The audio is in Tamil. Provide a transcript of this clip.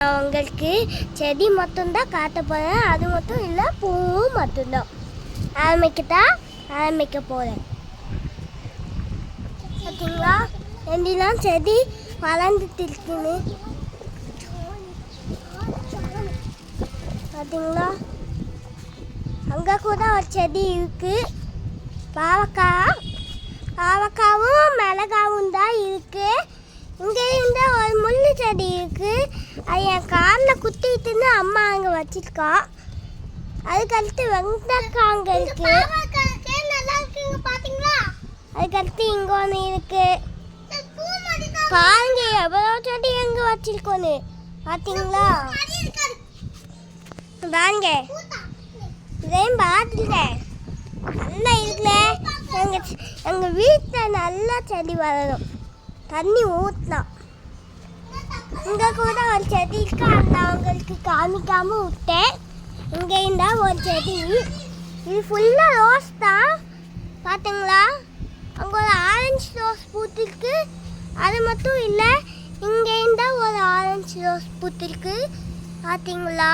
நான் உங்களுக்கு செடி மட்டும்தான் காட்ட போகிறேன். அது மட்டும் இல்லை, பூவும் மட்டும்தான் ஆரம்பிக்க போகிறேன். பார்த்தீங்களா, ரெண்டுலாம் செடி வளர்ந்துட்டு இருக்குன்னு பார்த்தீங்களா. அங்கே கூட ஒரு செடி இருக்குது. பாவக்காவும் மிளகாவும் தான் இருக்குது. இங்கே இருந்த ஒரு முள்ளு செடி இருக்குது. அது என் காலில் குத்திட்டுன்னு அம்மா அங்கே வச்சிருக்கா. அதுக்கடுத்து வெங்காயம் அங்கே இருக்குது. அதுக்கடுத்து இங்கே ஒன்று இருக்குது. பாருங்க எவ்வளோ செடி எங்கே வச்சிருக்கோன்னு. பார்த்தீங்களா, வாங்க இதையும் பார்த்துங்க. நல்லா இருக்குல்ல. எங்கள் வீட்டில் நல்லா செடி வளரும், தண்ணி ஊற்றலாம். இங்கே கூட ஒரு செடி இருக்கு, அந்த அவங்களுக்கு காமிக்காமல் விட்டேன். இங்கே இருந்தால் ஒரு செடி, இது ஃபுல்லாக ரோஸ் தான். பார்த்தீங்களா, அங்கே ஒரு ஆரஞ்சு ரோஸ் பூத்திருக்கு. அது மட்டும் இல்லை, இங்கே இருந்தால் ஒரு ஆரஞ்சு ரோஸ் பூத்திருக்கு. பார்த்தீங்களா.